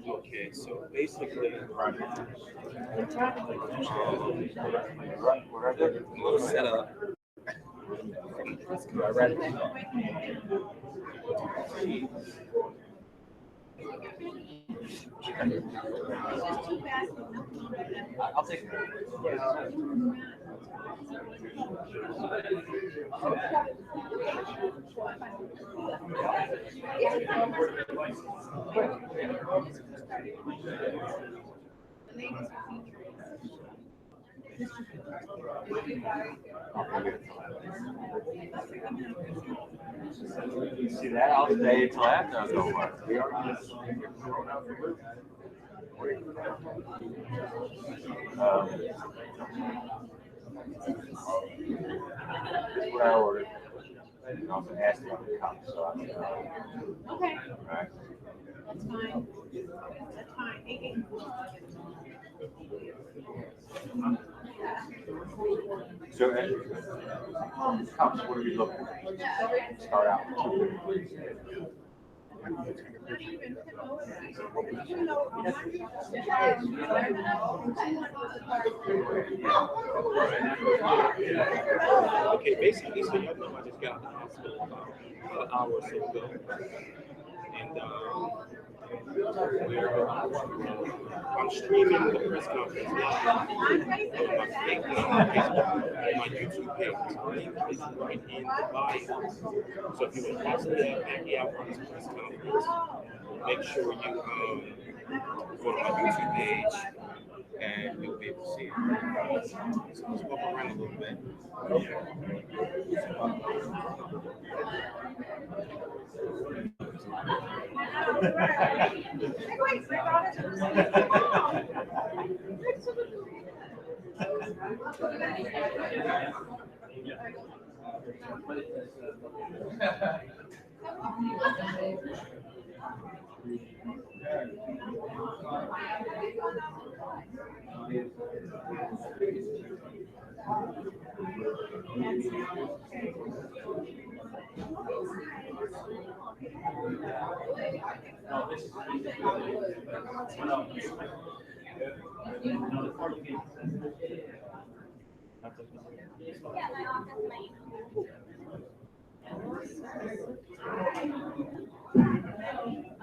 Okay, so basically, we'll set up. I'll take it. See that? I'll stay until after I go work. What I ordered. And also asked about the cup, so I'm Okay. right. That's fine. That's fine. So, cups, what are we looking at? Start out with 2. Okay, basically, so y'all know I just got out of the hospital about an hour or so ago, and I'm streaming the press conference live on my Facebook, on my YouTube page. The link is right in the bio. So if you want to watch the Liacouras press conference, make sure you go to my YouTube page, and you'll be able to see it. So let's walk around a little bit.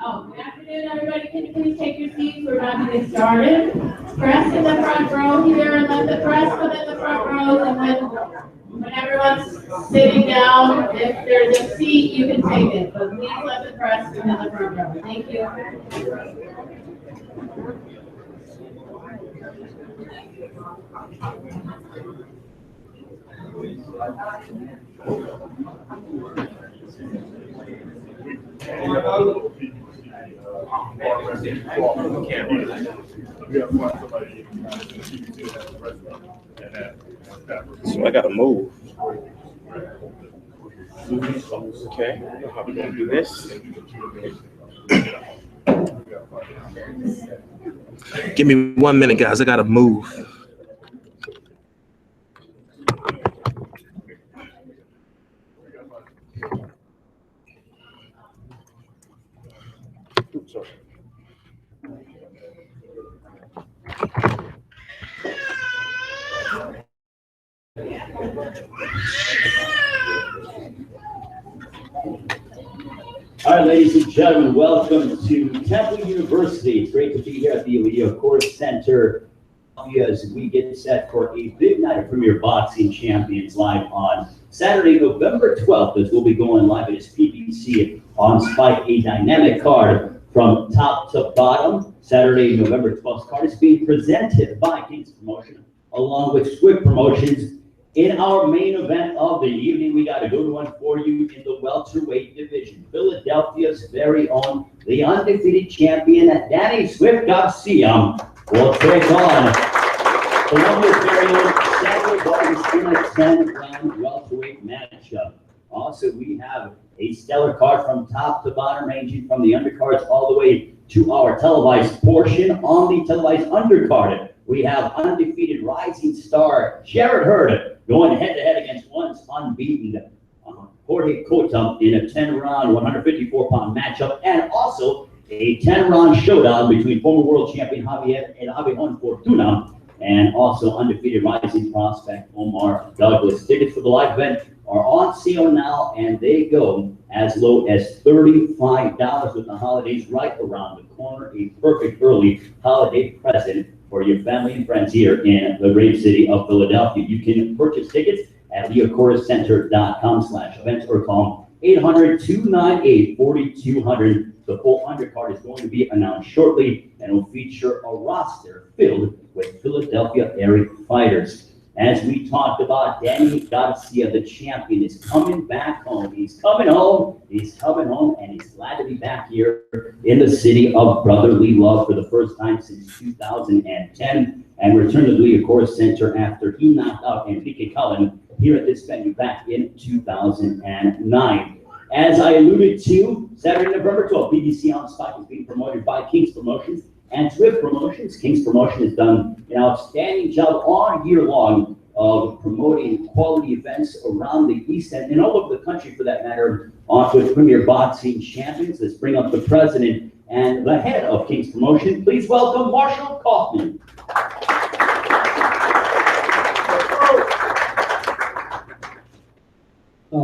Oh, good afternoon, everybody. Can you please take your seats? We're about to get started. Press in the front row here, and let the press come in the front row. And when everyone's sitting down, if there's a seat, you can take it. But please let the press come in the front row. Thank you. So I gotta move. Okay, how we gonna do this? Give me 1 minute, guys. I gotta move. Oops, sorry. All right, ladies and gentlemen, welcome to Temple University. It's great to be here at the Liacouras Center as we get set for a big night of Premier Boxing Champions live on Saturday, November 12th, as we'll be going live at PBC on Spike, a dynamic card from top to bottom. Saturday, November 12th card is being presented by King's Promotion along with Swift Promotions. In our main event of the evening, we got a good one for you in the welterweight division. Philadelphia's very own, the undefeated champion, Danny Swift Garcia, will take on Colombia's very own Vargas in a 10-round welterweight matchup. Also, we have a stellar card from top to bottom, ranging from the undercards all the way to our televised portion. On the televised undercard, we have undefeated rising star Jarrett Hurd going head-to-head against once unbeaten Jorge Cota in a 10-round, 154-pound matchup, and also a 10-round showdown between former world champion Javier and Adrien Fortuna and also undefeated rising prospect Omar Douglas. Tickets for the live event are on sale now, and they go as low as $35 with the holidays right around the corner. A perfect early holiday present for your family and friends here in the great city of Philadelphia. You can purchase tickets at liacourascenter.com/events or call 800-298-4200. The full undercard is going to be announced shortly and will feature a roster filled with Philadelphia area fighters. As we talked about, Danny Garcia, the champion, is coming back home. He's coming home, and he's glad to be back here in the city of brotherly love for the first time since 2010, and returned to the Liacouras Center after he knocked out Enrique Cullen here at this venue back in 2009. As I alluded to, Saturday, November 12th, BBC on Spike is being promoted by King's Promotions and Swift Promotions. King's Promotion has done an outstanding job all year long of promoting quality events around the East End and all over the country, for that matter, on with Premier Boxing Champions. Let's bring up the president and the head of King's Promotion. Please welcome Marshall Kaufman.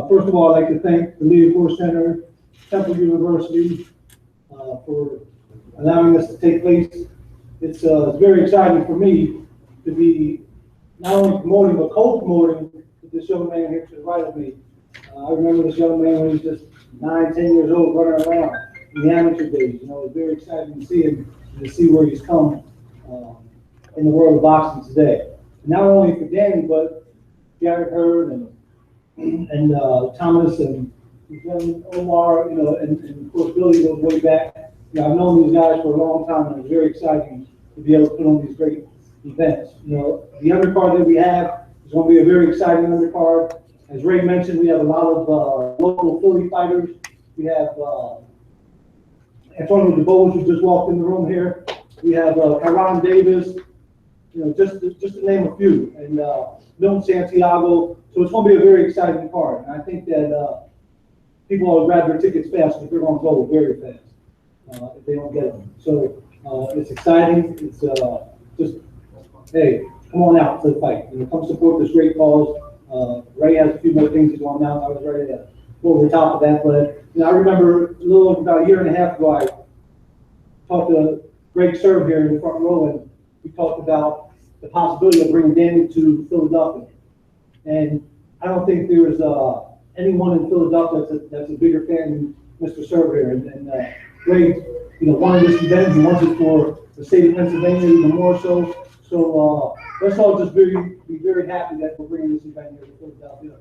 First of all, I'd like to thank the Liacouras Center, Temple University, for allowing us to take place. It's very exciting for me to be not only promoting, but co-promoting with this young man here to the right of me. I remember this young man when he was just 9, 10 years old, running around in the amateur days. You know, it's very exciting to see him and to see where he's come in the world of boxing today. Not only for Danny, but Jarrett Hurd and Thomas and Omar, you know, and of course Billy goes way back. You know, I've known these guys for a long time, and it's very exciting to be able to put on these great events. You know, the undercard that we have is going to be a very exciting undercard. As Ray mentioned, we have a lot of local Philly fighters. We have Antonio DeBose, who just walked in the room here. We have Tyrone Davis, you know, just to name a few, and Milton Santiago. So it's going to be a very exciting card. And I think that people will grab their tickets fast, but they're going to go very fast if they don't get them. So it's exciting. It's just, hey, come on out to the fight. You know, come support this great cause. Ray has a few more things he's going down. I was ready to go over the top of that. But you know, I remember a little about a year and a half ago, I talked to Greg Serve here in the front row, and we talked about the possibility of bringing Danny to Philadelphia. And I don't think there's anyone in Philadelphia that's a bigger fan than Mr. Serve here. And Greg, wanted this event. He wants it for the state of Pennsylvania even more so. So let's all just be very happy that we're bringing this event here to Philadelphia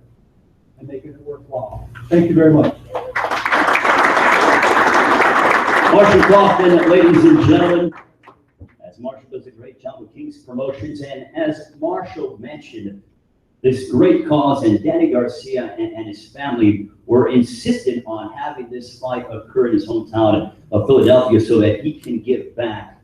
and making it worthwhile. Thank you very much. Marshall Kaufman, ladies and gentlemen, as Marshall does a great job with King's Promotions, and as Marshall mentioned, this great cause, and Danny Garcia and his family were insistent on having this fight occur in his hometown of Philadelphia so that he can give back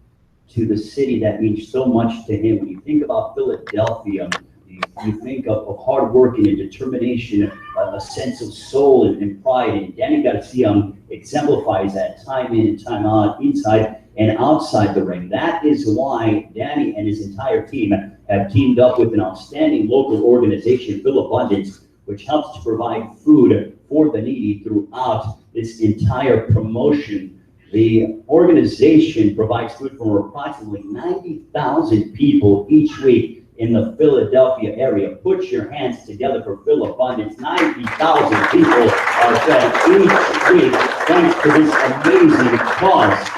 to the city that means so much to him. When you think about Philadelphia, you think of hard work and determination, a sense of soul and pride, and Danny Garcia exemplifies that time in and time out, inside and outside the ring. That is why Danny and his entire team have teamed up with an outstanding local organization, Philabundance, which helps to provide food for the needy throughout this entire promotion. The organization provides food for approximately 90,000 people each week in the Philadelphia area. Put your hands together for Philabundance. 90,000 people are fed each week thanks to this amazing cause.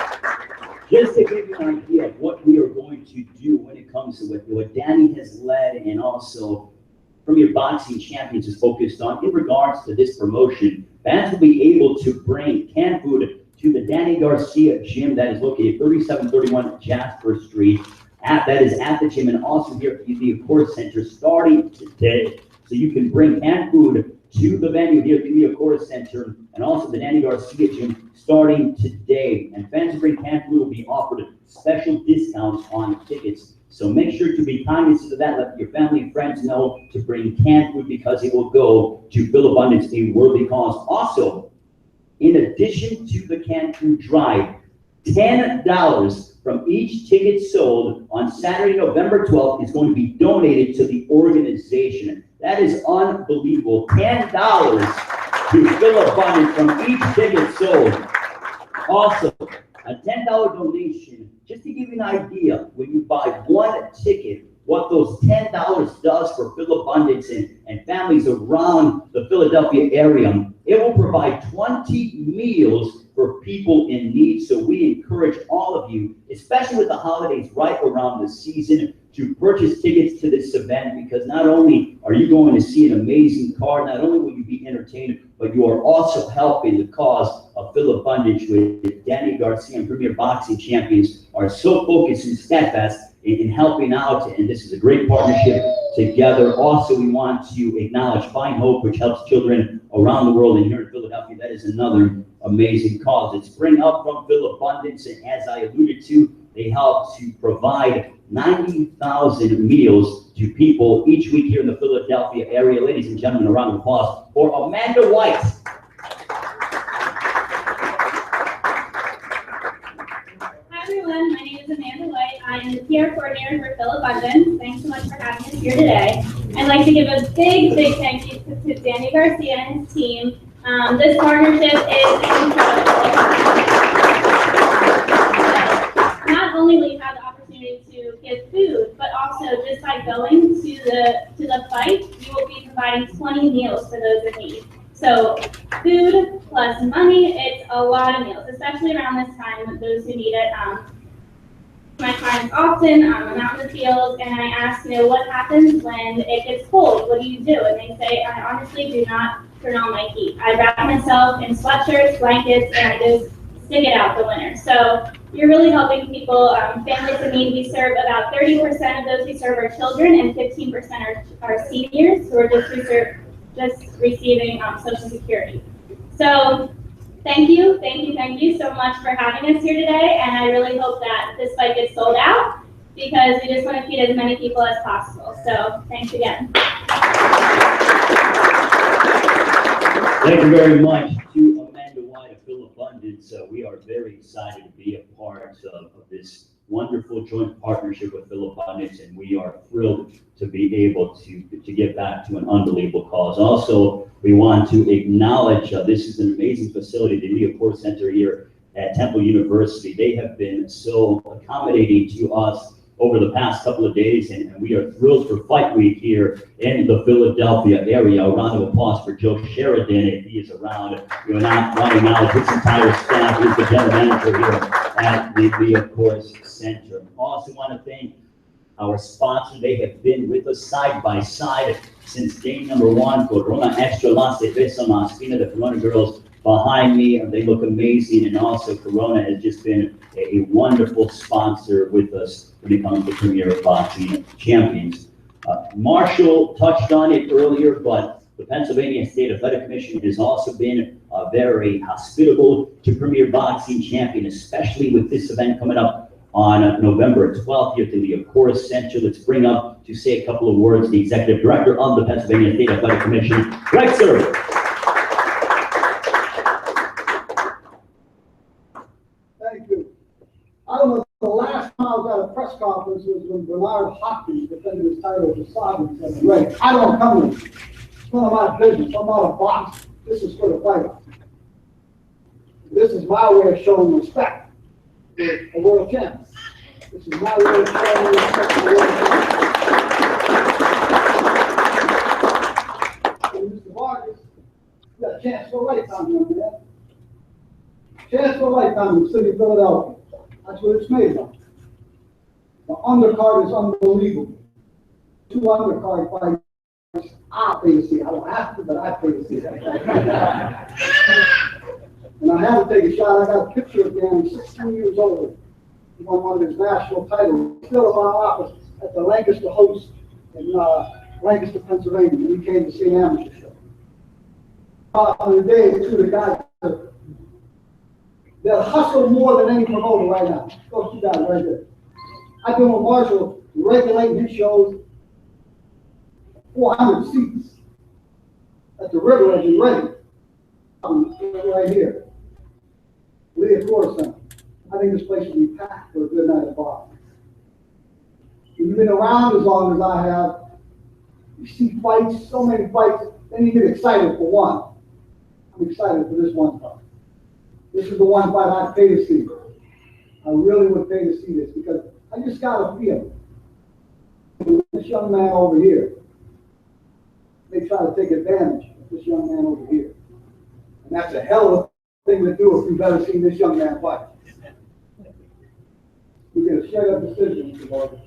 Just to give you an idea of what we are going to do when it comes to what Danny has led, and also Premier Boxing Champions is focused on in regards to this promotion, fans will be able to bring canned food to the Danny Garcia gym that is located 3731 Jasper Street. That is at the gym, and also here at the Liacouras Center starting today. So you can bring canned food to the venue here at the Liacouras Center and also the Danny Garcia gym starting today. And fans who bring canned food will be offered special discounts on tickets. So make sure to be cognizant of that. Let your family and friends know to bring canned food because it will go to Philabundance, a worthy cause. Also, in addition to the canned food drive, $10 from each ticket sold on Saturday, November 12th is going to be donated to the organization. That is unbelievable. $10 to Philabundance from each ticket sold. Also, a $10 donation, just to give you an idea, when you buy one ticket, what those $10 does for Philabundance and families around the Philadelphia area, it will provide 20 meals for people in need. So we encourage all of you, especially with the holidays right around the season, to purchase tickets to this event, because not only are you going to see an amazing card, not only will you be entertained, but you are also helping the cause of Philabundance, with Danny Garcia and Premier Boxing Champions are so focused and steadfast in helping out, and this is a great partnership together. Also, we want to acknowledge Find Hope, which helps children around the world, and here in Philadelphia, that is another amazing cause. It's Bring Up from Philabundance, and as I alluded to, they help to provide 90,000 meals to people each week here in the Philadelphia area. Ladies and gentlemen, a round of applause for Amanda White. Hi everyone, my name is Amanda White. I am the PR coordinator for Philabundance. Thanks so much for having us here today. I'd like to give a big thank you to Danny Garcia and his team. This partnership is incredible. Not only will you have the opportunity to give food, but also just by going to the fight, you will be providing 20 meals for those in need. So food plus money, it's a lot of meals, especially around this time, those who need it. My clients often, I'm out in the field and I ask, what happens when it gets cold? What do you do? And they say, I honestly do not turn on my heat. I wrap myself in sweatshirts, blankets, and I just stick it out the winter. So you're really helping people, families in need. We serve about 30% of those we serve are children, and 15% are seniors who are just receiving Social Security. So thank you so much for having us here today, and I really hope that this fight gets sold out, because we just want to feed as many people as possible. So thanks again. Thank you very much to Amanda White of Philabundance. We are very excited to be a part of this wonderful joint partnership with Philabundance, and we are thrilled to be able to get back to an unbelievable cause. Also, we want to acknowledge this is an amazing facility, the Liacouras Center here at Temple University. They have been so accommodating to us over the past couple of days, and we are thrilled for Fight Week here in the Philadelphia area. A round of applause for Joe Sheridan, if he is around. We're not running out. His entire staff is the general manager here at the Liacouras Center. Also want to thank our sponsor. They have been with us side by side since day number one. Corona Extra La Cerveza Masquina, the Corona girls behind me, they look amazing, and also Corona has just been a wonderful sponsor with us when it comes to Premier Boxing Champions. Marshall touched on it earlier, but the Pennsylvania State Athletic Commission has also been very hospitable to Premier Boxing Champion, especially with this event coming up on November 12th here at the Liacouras Center. Let's bring up to say a couple of words the Executive Director of the Pennsylvania State Athletic Commission, Greg Thurman. I don't know, the last time I was at a press conference was when Bernard Hopkins defended his title to Sagan in the ring. I don't come to it. It's none of my business. I'm not a boxer. This is for the fighter. This is my way of showing respect to a world champion. This is my way of showing respect to a world champion. And Mr. Vargas, you got a chance for a lifetime, young man. Chance for a lifetime in the city of Philadelphia. That's what it's made of. The undercard is unbelievable. 2 undercard fights. I pay to see. I don't have to, but I pay to see. And I had to take a shot. I got a picture of him. He's 16 years old. He won one of his national titles. Still in my office at the Lancaster Host in Lancaster, Pennsylvania. When he came to see an amateur show. On the day, 2 of the guys they'll hustle more than any promoter right now. Those 2 guys right there. I've been with Marshall regulating his shows. 400 seats at the river edge in Reading. Right here. Liacouras Center. I think this place will be packed for a good night of boxing. When you've been around as long as I have, you see fights, so many fights, then you get excited for one. I'm excited for this one fight. This is the one fight I'd pay to see. I really would pay to see this because I just got a feeling. This young man over here, they try to take advantage of this young man over here. And that's a hell of a thing to do if you've ever seen this young man fight. You get a straight up decision, Mr. Vargas.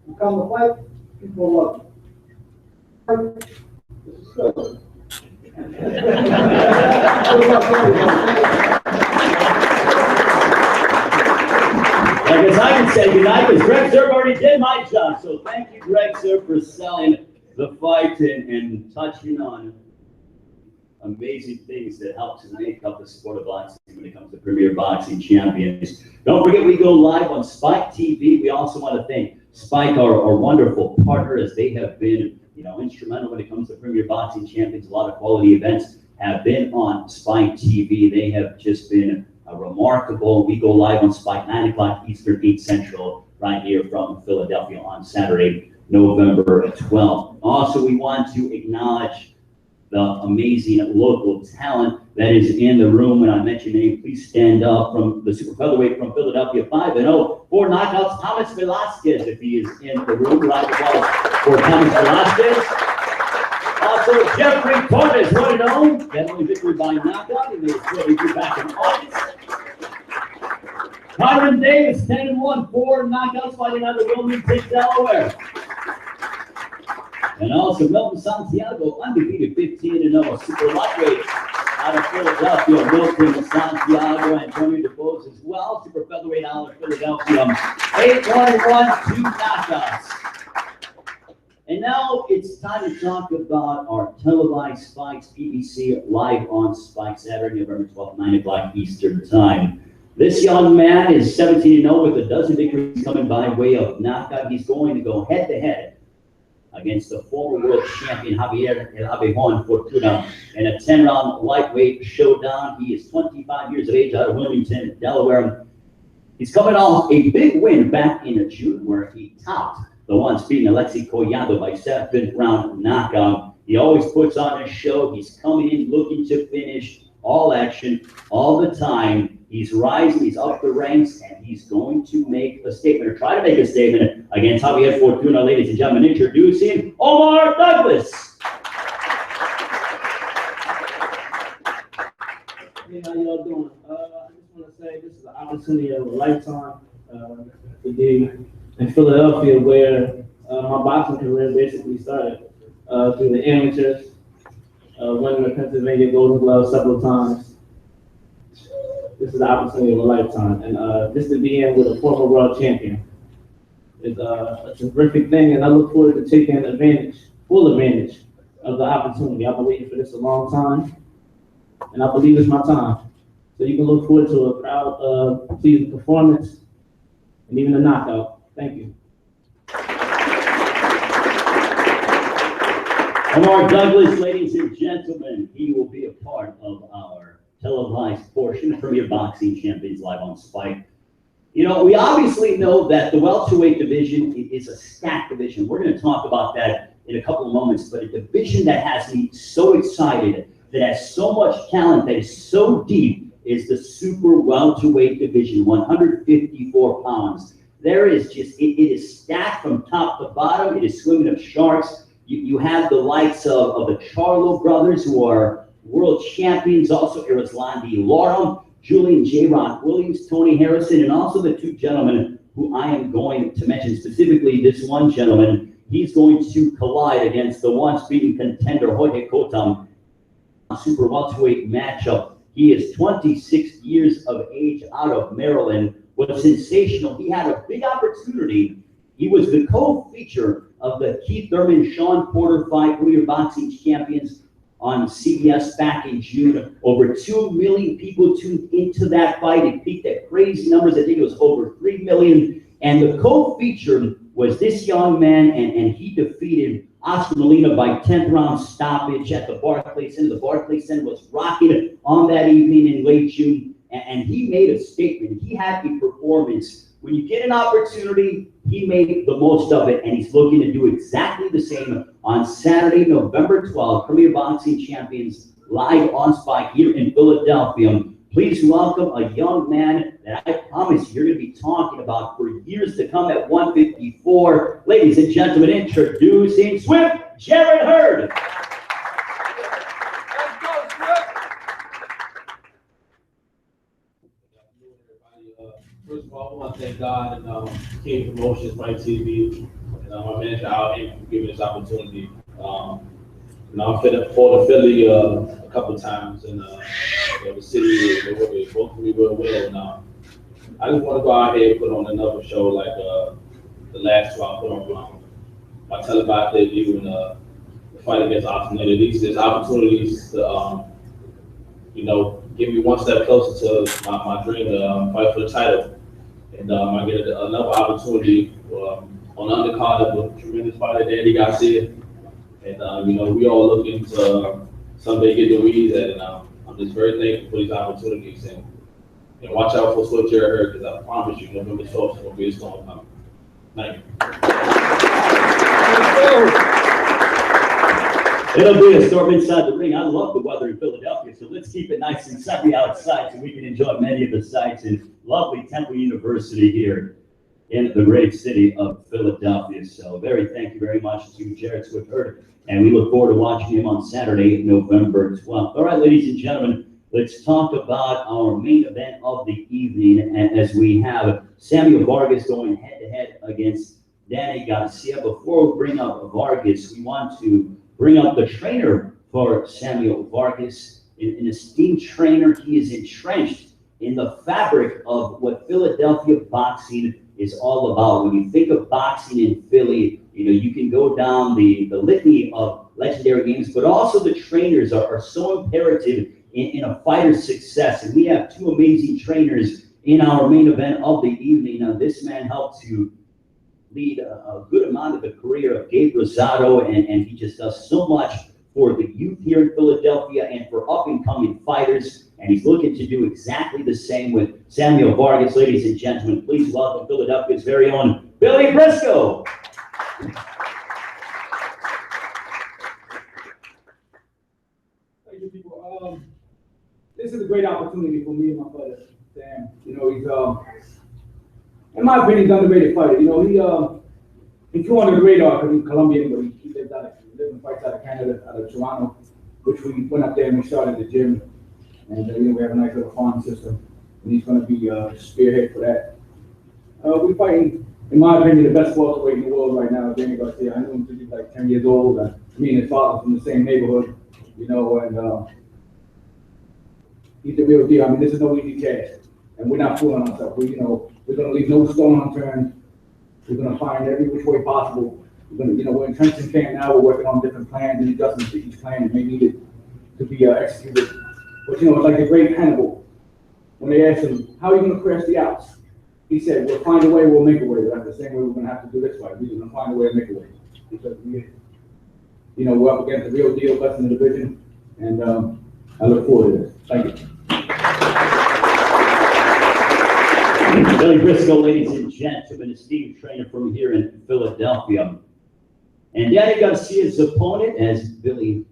You come to fight, people love you. This is good. I guess I can say goodnight because Greg Zerb already did my job. So thank you, Greg Zerb, for selling the fight and touching on amazing things that help to make up the sport of boxing when it comes to Premier Boxing Champions. Don't forget, we go live on Spike TV. We also want to thank Spike, our wonderful partner, as they have been instrumental when it comes to Premier Boxing Champions. A lot of quality events have been on Spike TV. They have just been remarkable. We go live on Spike 9 o'clock Eastern, 8 Central, right here from Philadelphia on Saturday, November 12th. Also, we want to acknowledge the amazing local talent that is in the room. When I mention your name, please stand up. From the super featherweight from Philadelphia, 5-0, 4 knockouts, Thomas Velasquez, if he is in the room. Round of applause for Thomas Velasquez. Also, Jeffrey Torres, 1-0, definitely victory by knockout. He made his debut back in August. Tyron Davis, 10-1, 4 knockouts, fighting out of Wilmington, Delaware. And also Milton Santiago, undefeated, 15-0, super lightweight out of Philadelphia. Milton Santiago, Antonio DeBose as well, super featherweight out of Philadelphia. 8-1-1, 2 knockouts. And now it's time to talk about our televised fights, PBC live on Spike, Saturday, November 12th, 9 o'clock Eastern Time. This young man is 17-0 with a dozen victories coming by way of knockout. He's going to go head-to-head against the former world champion Javier El Abejon Fortuna in a 10-round lightweight showdown. He is 25 years of age, out of Wilmington, Delaware. He's coming off a big win back in June where he topped the once beaten Alexi Collado by 7th round knockout. He always puts on a show. He's coming in looking to finish all action, all the time. He's rising, he's up the ranks, and he's going to make a statement, or try to make a statement against Javier Fortuna. Ladies and gentlemen, introducing Omar Douglas. Hey, how y'all doing? I just want to say this is an opportunity of a lifetime to be in Philadelphia, where my boxing career basically started through the amateurs, winning the Pennsylvania Golden Glove several times. This is the opportunity of a lifetime, and just to be in with a former world champion is a terrific thing, and I look forward to taking full advantage of the opportunity. I've been waiting for this a long time, and I believe it's my time. So you can look forward to a crowd, pleasing performance, and even a knockout. Thank you. Omar Douglas, ladies and gentlemen, he will be a part of our televised portion from your Boxing Champions Live on Spike. You know, we obviously know that the welterweight division is a stacked division. We're going to talk about that in a couple of moments, but a division that has me so excited, that has so much talent, that is so deep, is the super welterweight division, 154 pounds. There is just, it is stacked from top to bottom. It is swimming of sharks. You have the likes of the Charlo brothers, who are world champions, also Eroslandi Larum, Julian J. Rock Williams, Tony Harrison, and also the two gentlemen who I am going to mention, specifically this one gentleman. He's going to collide against the once beaten contender Jorge Cotam, super welterweight matchup. He is 26 years of age, out of Maryland. What's sensational, he had a big opportunity. He was the co-feature of the Keith Thurman, Sean Porter fight, who are boxing champions, on CBS back in June. Over 2 million people tuned into that fight. It peaked at crazy numbers. I think it was over 3 million. And the co-feature was this young man, and he defeated Oscar Molina by 10th round stoppage at the Barclays Center. The Barclays Center was rocking on that evening in late June, and he made a statement. He had a performance. When you get an opportunity, he made the most of it, and he's looking to do exactly the same on Saturday, November 12th. Premier Boxing Champions live on Spike here in Philadelphia. Please welcome a young man that I promise you're going to be talking about for years to come at 154. Ladies and gentlemen, introducing Swift Jared Hurd. First of all, I want to thank God and King Promotions, Fight TV, and my manager Adrien for giving this opportunity. I've been for the Philly a couple times, and the city they both me real well. And I just want to go out here and put on another show like the last two I put on my televised debut and the fight against opportunities. There's opportunities to give me one step closer to my dream to fight for the title. And I get another opportunity on Undercard with a tremendous fighter, Garcia. And we all looking to someday get the reads at it. I'm just very thankful for these opportunities. And watch out for Swift Jared Hurd, because I promise you, November 12th is going to be a storm coming. Thank you. It'll be a storm inside the ring. I love the weather in Philadelphia, so let's keep it nice and sunny outside so we can enjoy many of the sights in lovely Temple University here in the great city of Philadelphia. So thank you very much to Jared Swift Hurd, and we look forward to watching him on Saturday, November 12th. All right, ladies and gentlemen, let's talk about our main event of the evening, and as we have Samuel Vargas going head-to-head against Danny Garcia. Before we bring up Vargas, we want to bring up the trainer for Samuel Vargas, an esteemed trainer. He is entrenched in the fabric of what Philadelphia boxing is all about. When you think of boxing in Philly, you can go down the litany of legendary names, but also the trainers are so imperative in a fighter's success. And we have two amazing trainers in our main event of the evening. Now, this man helped to lead a good amount of the career of Gabe Rosado, and he just does so much for the youth here in Philadelphia and for up-and-coming fighters, and he's looking to do exactly the same with Samuel Vargas. Ladies and gentlemen, please welcome Philadelphia's very own Billy Briscoe. Thank you, people. great opportunity for me and my brother. Damn, you know, he's in my opinion, he's an underrated fighter. You know, he flew under the radar because he's Colombian, but he lives and fights out of Canada, out of Toronto, which we went up there and we started the gym, and you know, we have a nice little farm system, and he's going to be spearhead for that. We're fighting, in my opinion, the best welterweight in the world right now, Adrien Garcia. I knew him since he was like 10 years old. Me and his father from the same neighborhood, you know, and he's the real deal. I mean, this is no easy task, and we're not fooling ourselves. We're going to leave no stone unturned. We're going to find every which way possible. We're going to, we're entrenched in camp now. We're working on different plans and adjustments to each plan that may need it to be executed. But it's like the great Hannibal. When they asked him, how are you going to crash the Alps? He said, we'll find a way, we'll make a way. That's the same way we're going to have to do this fight. We're going to find a way to make a way. Because we're up against the real deal, best in the division. And I look forward to this. Thank you. Billy Briscoe, ladies and gentlemen, esteemed trainer from here in Philadelphia. And Danny Garcia's opponent, as Billy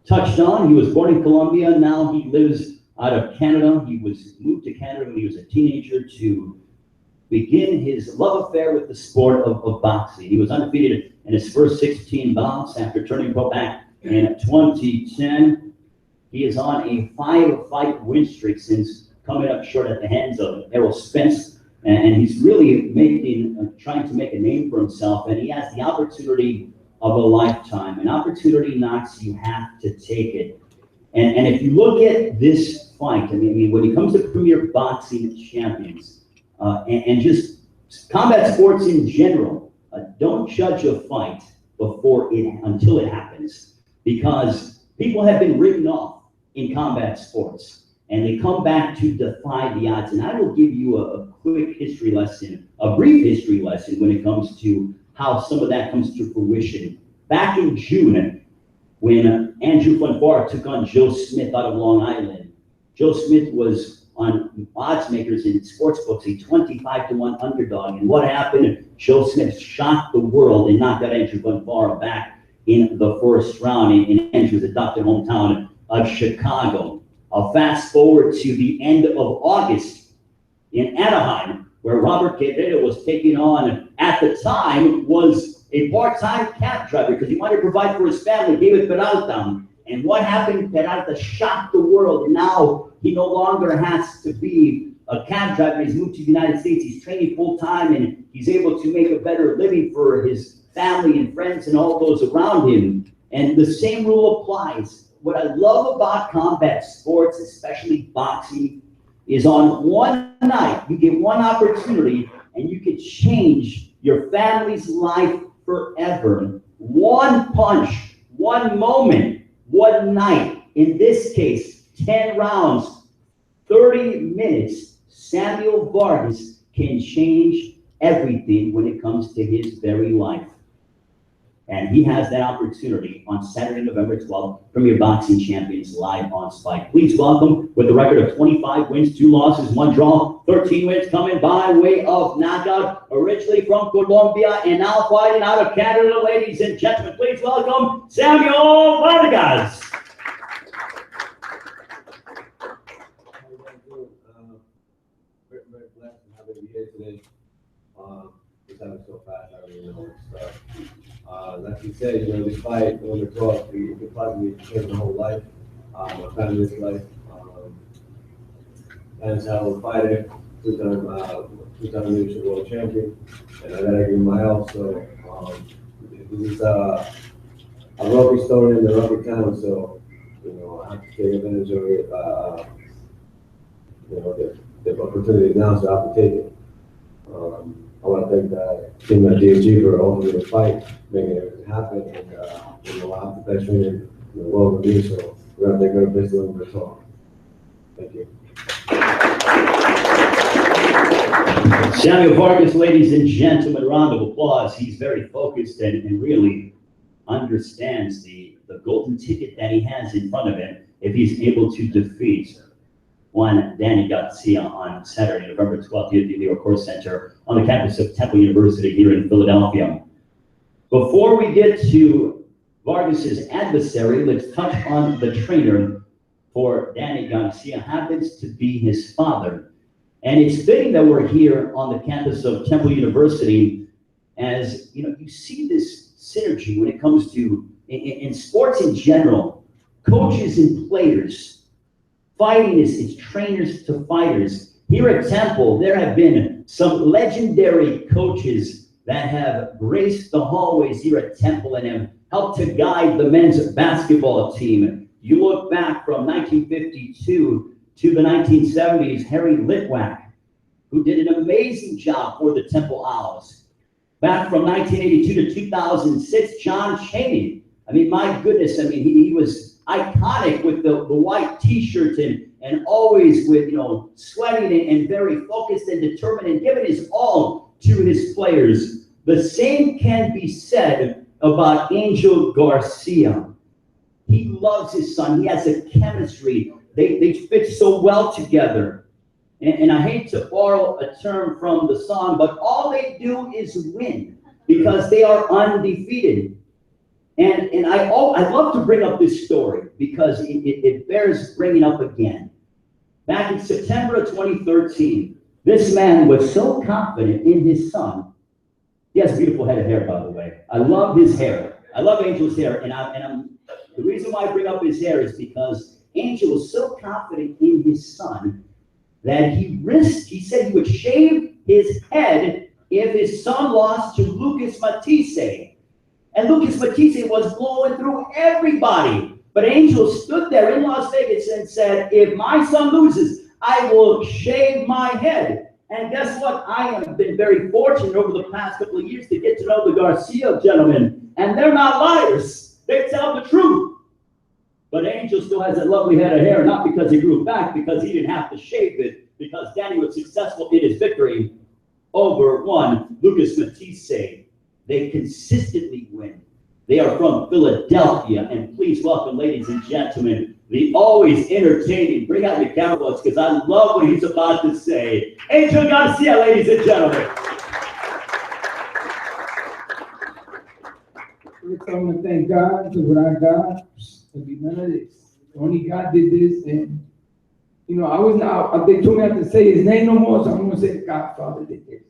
touched on, he was born in Colombia. Now he lives out of Canada. He was moved to Canada when he was a teenager to begin his love affair with the sport of boxing. He was undefeated in his first 16 bouts after turning pro back in 2010. He is on a 5-fight win streak since coming up short at the hands of Errol Spence, and he's really trying to make a name for himself, and he has the opportunity of a lifetime. An opportunity knocks, you have to take it. And if you look at this fight, I mean, when it comes to premier boxing champions, and just combat sports in general, don't judge a fight until it happens, because people have been written off in combat sports. And they come back to defy the odds. And I will give you a quick history lesson, a brief history lesson when it comes to how some of that comes to fruition. Back in June, when Andrew Funbar took on Joe Smith out of Long Island, Joe Smith was on odds makers in sports books, a 25-1 underdog. And what happened? Joe Smith shocked the world and knocked out Andrew Funbar back in the first round in Andrew's adopted hometown of Chicago. I'll fast forward to the end of August in Anaheim, where Robert Guerrero was taking on, at the time, was a part-time cab driver because he wanted to provide for his family, David Peralta. And what happened? Peralta shocked the world. And now he no longer has to be a cab driver. He's moved to the United States. He's training full-time, and he's able to make a better living for his family and friends and all those around him. And the same rule applies. What I love about combat sports, especially boxing, is on one night, you get one opportunity and you can change your family's life forever. One punch, one moment, one night. In this case, 10 rounds, 30 minutes. Samuel Vargas can change everything when it comes to his very life. And he has that opportunity on Saturday, November 12th, Premier Boxing Champions live on Spike. Please welcome, with a record of 25 wins, 2 losses, 1 draw, 13 wins, coming by way of knockout, originally from Colombia and now fighting out of Canada, ladies and gentlemen. Please welcome Samuel Vargas. Very blessed and happy to be here today. Just having so fast, I don't even know where to start. Like you said, this fight, on the cross, it could possibly change my whole life, my family's life. And so I was a fighter, two-time leadership world champion, and I gotta give my all. So this is a rugby story in the rugby town. So I have to take advantage of it. The opportunity now, so I have to take it. I want to thank the team at DSG for ultimately the fight, making everything happen, and I have the best trainer in the world with me, so we're going to take our best to win the talk. Thank you. Samuel Vargas, ladies and gentlemen, round of applause. He's very focused and really understands the golden ticket that he has in front of him if he's able to defeat one Danny Garcia on Saturday, November 12th, here at the Liacouras Center on the campus of Temple University here in Philadelphia. Before we get to Vargas's adversary, let's touch on the trainer for Danny Garcia happens to be his father. And it's fitting that we're here on the campus of Temple University, as you know, you see this synergy when it comes to in sports in general, coaches and players. Fighting is trainers to fighters. Here at Temple, there have been some legendary coaches that have graced the hallways here at Temple and have helped to guide the men's basketball team. You look back from 1952 to the 1970s, Harry Litwack, who did an amazing job for the Temple Owls. Back from 1982 to 2006, John Chaney. I mean, my goodness, I mean, he was iconic with the white t-shirt and always with, you know, sweating and very focused and determined and giving his all to his players. The same can be said about Angel Garcia. He loves his son. He has a chemistry. They fit so well together. And I hate to borrow a term from the song, but all they do is win because they are undefeated. And I love to bring up this story because it bears bringing up again. Back in September of 2013, this man was so confident in his son. He has a beautiful head of hair, by the way. I love his hair. I love Angel's hair. The reason why I bring up his hair is because Angel was so confident in his son that he said he would shave his head if his son lost to Lucas Matisse. And Lucas Matisse was blowing through everybody. But Angel stood there in Las Vegas and said, if my son loses, I will shave my head. And guess what? I have been very fortunate over the past couple of years to get to know the Garcia gentlemen. And they're not liars. They tell the truth. But Angel still has that lovely head of hair, not because he grew it back, because he didn't have to shave it, because Danny was successful in his victory over one Lucas Matisse. They consistently win. They are from Philadelphia. And please welcome, ladies and gentlemen, the always entertaining, bring out your cameras because I love what he's about to say, Angel Garcia, ladies and gentlemen. First, I want to thank God because what I got would be none of this. Only God did this, and you know, I was not. They told me not to say his name no more, so I'm going to say the Godfather did this.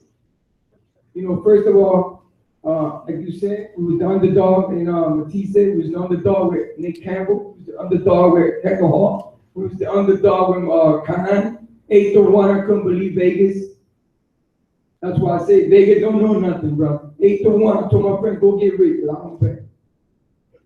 You know, first of all, like you said, we was the underdog in Matisse. We was the underdog with Nick Campbell. We was the underdog with Hecker Hall. We was the underdog with Khan. 8-1. I couldn't believe Vegas. That's why I say Vegas don't know nothing, bro. 8-1. I told my friend, go get rich, but I don't pay.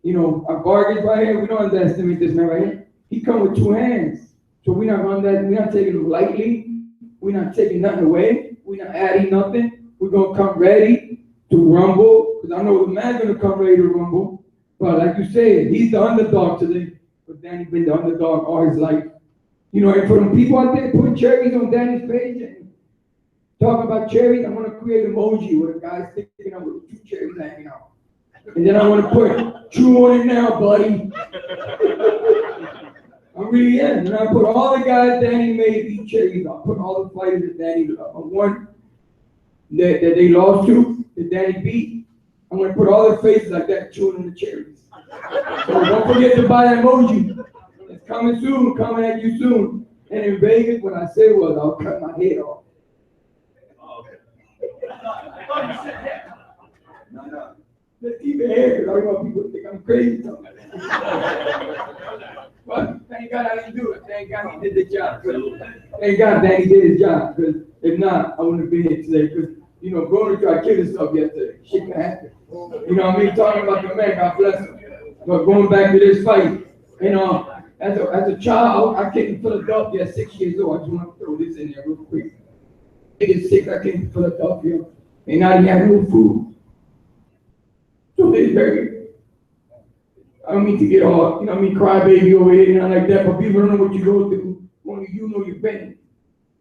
You know, our Vargas right here, we don't underestimate this man right here. He come with two hands. So we're not running that, we're not taking it lightly. We're not taking nothing away. We're not adding nothing. We're gonna come ready to rumble. Because I know the man's gonna come ready to rumble. But like you said, he's the underdog today. But Danny's been the underdog all his life. You know, and for them people out there putting cherries on Danny's page and talking about cherries, I'm gonna create an emoji with a guy sticking out with 2 cherries hanging out. And then I want to put chew on it now, buddy. I really am. And I put all the guys Danny made eat cherries. I put all the fighters that Danny won, that they lost to, that Danny beat. I'm going to put all their faces like that chewing on the cherries. So don't forget to buy that emoji. It's coming soon, coming at you soon. And in Vegas, what I said was, I'll cut my head off. No. Let's keep it here, because I don't want people to think I'm crazy. But thank God I didn't do it. Thank God he did the job. Thank God Danny did his job, because if not, I wouldn't have been here today. Because, you know, Broner tried to kill himself yesterday. Shit can happen. You know what I mean? Talking about the man, God bless him. But going back to this fight, you know, as a child, I came to Philadelphia at 6 years old. I just want to throw this in there real quick. I get sick, I came to Philadelphia, and I didn't have no food. So they very, I don't mean to get all, you know what I mean, crybaby over here, you know, like that, but people don't know what you go through. Only you know your pain.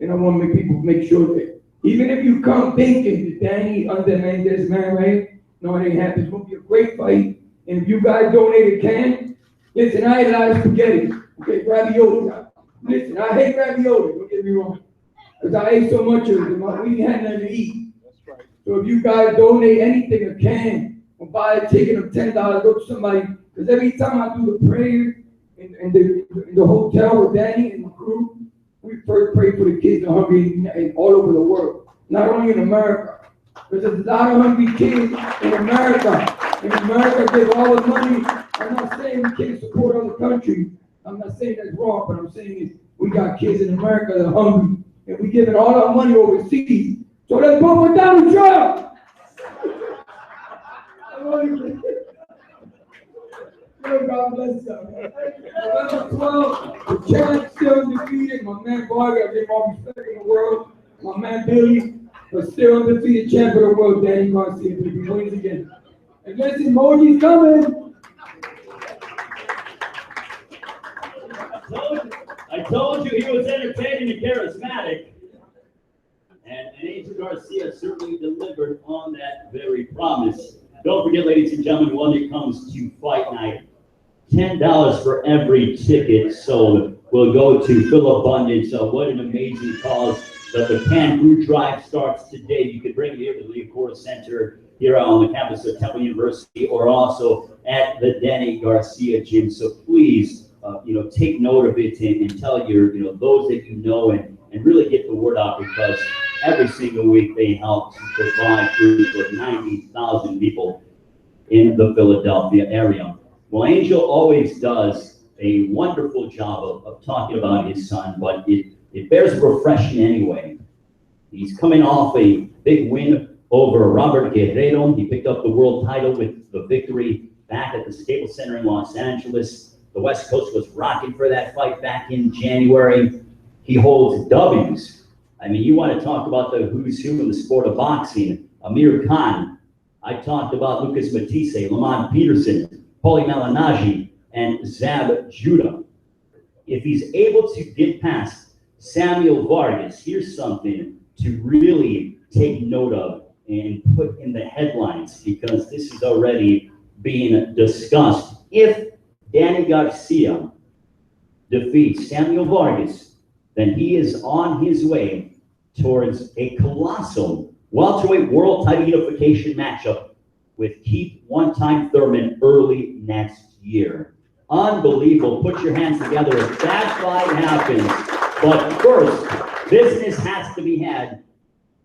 And I want to make people make sure that even if you come thinking that Danny undermined this man, right? No, it ain't happening. It's going to be a great fight. And if you guys donate a can, listen, I ate a lot of spaghetti. Okay, ravioli. Listen, I hate ravioli, don't get me wrong. Because I ate so much of it, we didn't have nothing to eat. That's right. So if you guys donate anything, a can, or buy a ticket of $10, go to somebody, because every time I do the prayer in the hotel with Danny and the crew, we first pray for the kids in Hungary and all over the world, not only in America. There's a lot of hungry kids in America. In America, give all the money. I'm not saying we can't support other countries. I'm not saying that's wrong, but I'm saying is we got kids in America that are hungry, and we giving all our money overseas. So let's vote for Donald Trump. God bless you. November 12th, the champ still undefeated. My man Vargas, I give all respect in the world. My man Billy, but still undefeated champ of the world. Danny Garcia, but he wins again. And listen, Moji's coming. I told you he was entertaining and charismatic. And Angel Garcia certainly delivered on that very promise. Don't forget, ladies and gentlemen, when it comes to fight night, $10 for every ticket sold will go to Phil Abundance. So what an amazing cause. The canned food drive starts today. You can bring it here to the Liacouras Center here on the campus of Temple University, or also at the Danny Garcia gym. So please, take note of it and tell your, those that you know, and really get the word out, because every single week they help to provide food for 90,000 people in the Philadelphia area. Well, Angel always does a wonderful job of talking about his son, but it bears refreshing anyway. He's coming off a big win over Robert Guerrero. He picked up the world title with the victory back at the Staples Center in Los Angeles. The West Coast was rocking for that fight back in January. He holds W's. I mean, you want to talk about the who's who in the sport of boxing. Amir Khan. I talked about Lucas Matisse, Lamont Peterson, Paulie Malignaggi, and Zab Judah. If he's able to get past Samuel Vargas, here's something to really take note of and put in the headlines, because this is already being discussed. If Danny Garcia defeats Samuel Vargas, then he is on his way towards a colossal welterweight world title unification matchup with Keith one-time Thurman early next year. Unbelievable. Put your hands together if that fight happens. But first, business has to be had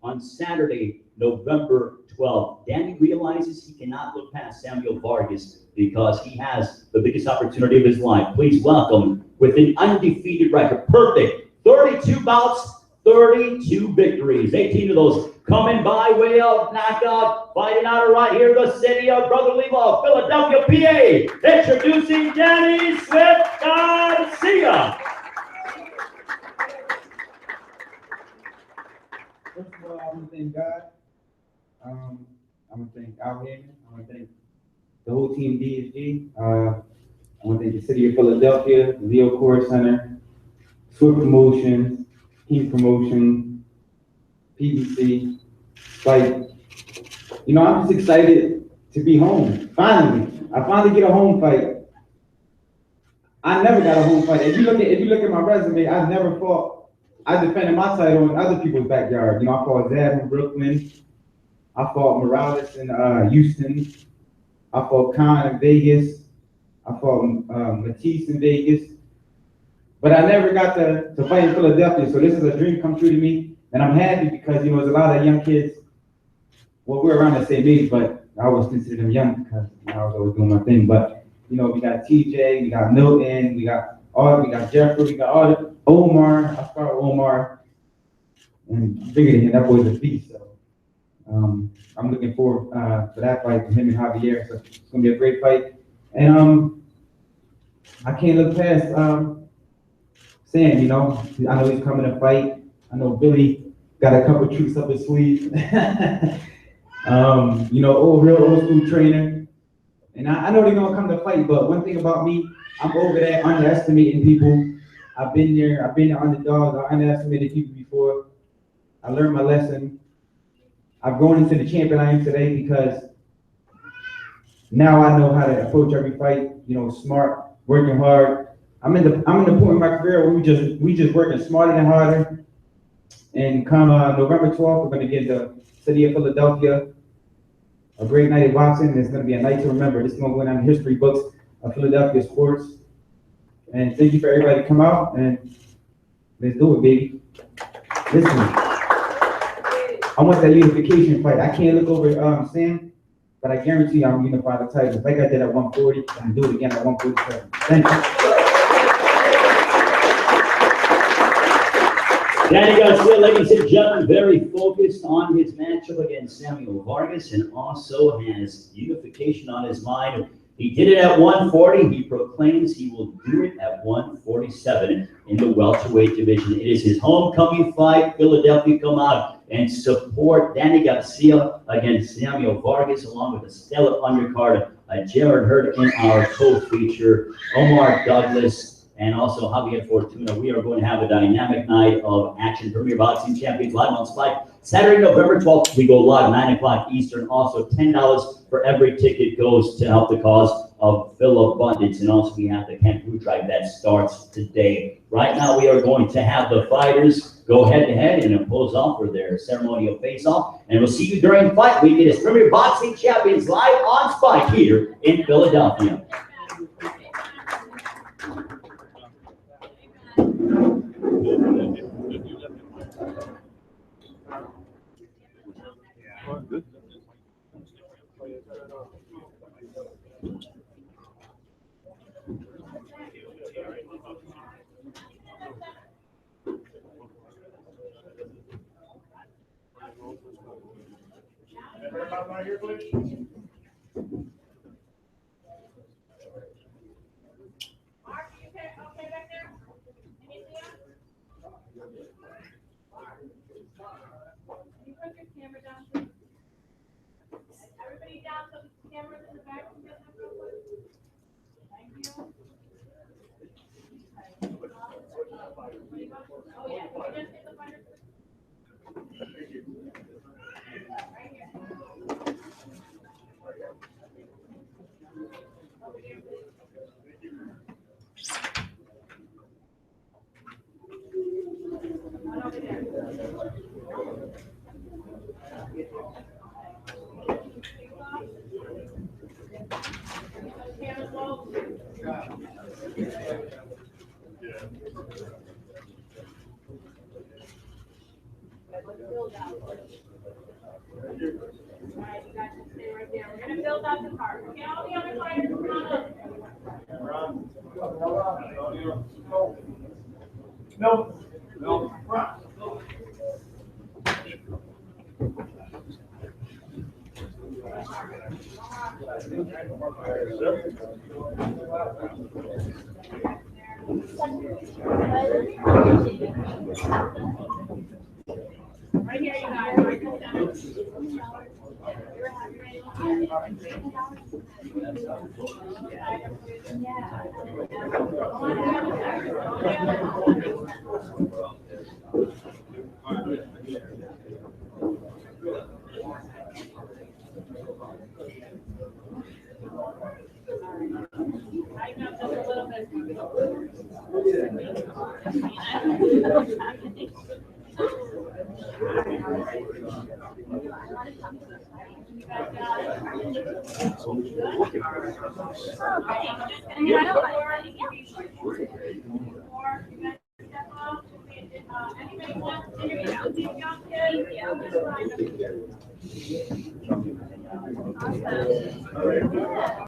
on Saturday, November 12th. Danny realizes he cannot look past Samuel Vargas because he has the biggest opportunity of his life. Please welcome, with an undefeated record, perfect 32 bouts, 32 victories, 18 of those coming by way of knockout, fighting out right here in the city of brotherly love, Philadelphia, PA. Introducing Danny Swift Garcia. First of all, I want to thank God. I want to thank Al Hagan. I want to thank the whole team DSG. I want to thank the city of Philadelphia, the Liacouras Center, Swift Promotions, Team Promotion, PBC, Fight. I'm just excited to be home. Finally, I finally get a home fight. I never got a home fight. If you look at my resume, I never fought. I defended my title in other people's backyard. I fought Zab in Brooklyn. I fought Morales in Houston. I fought Khan in Vegas. I fought Matisse in Vegas. But I never got to fight in Philadelphia, so this is a dream come true to me. And I'm happy because, there's a lot of young kids. Well, we're around the same age, but I always consider them young because I was always doing my thing. But, we got TJ, we got Milton, we got Jeffrey, we got all the Omar. I fought Omar. And bigger than him, that boy's a beast. So I'm looking forward to that fight with him and Javier. So it's going to be a great fight. And I can't look past Sam, I know he's coming to fight. I know Billy got a couple tricks up his sleeve. Real old school trainer. And I know they're gonna come to fight, but one thing about me, I'm over there underestimating people. I've been there, the underdog, I underestimated people before. I learned my lesson. I've grown into the champion I am today because now I know how to approach every fight, smart, working hard. I'm in the point in my career where we just working smarter and harder. And come November 12th, we're gonna get the city of Philadelphia a great night of boxing. It's gonna be a night to remember. This is gonna go down in the history books of Philadelphia sports. And thank you for everybody to come out and let's do it, baby. Listen, I want that unification fight. I can't look over Sam, but I guarantee you I'm gonna unify the titles. Like I did at 140, I can do it again at 147. Thank you. Danny Garcia, ladies and gentlemen, very focused on his matchup against Ismael Vargas and also has unification on his mind. He did it at 140. He proclaims he will do it at 147 in the welterweight division. It is his homecoming fight. Philadelphia, come out and support Danny Garcia against Ismael Vargas, along with a stellar undercard, Jared Hurd in our co-feature, Omar Douglas, and also Javier Fortuna. We are going to have a dynamic night of action. Premier Boxing Champions live on Spike. Saturday, November 12th, we go live, 9 o'clock Eastern. Also, $10 for every ticket goes to help the cause of Phil Abundance. And also, we have the Camp Food Drive that starts today. Right now, we are going to have the fighters go head-to-head and impose off for their ceremonial face-off. And we'll see you during fight week. It is Premier Boxing Champions live on Spike here in Philadelphia. Good. Everybody down, so the cameras in the back can get them real quick. Thank you. Oh, yeah, can we just get the fighters? Right here. Over here, please. One over there. Cameras low. Build out. All right, you guys can stay right there. We're gonna build out the card. Okay, all the other fighters come on up. No. Right here, you guys. Right down. Tighten up just a little bit. Anybody want to interview the young kids?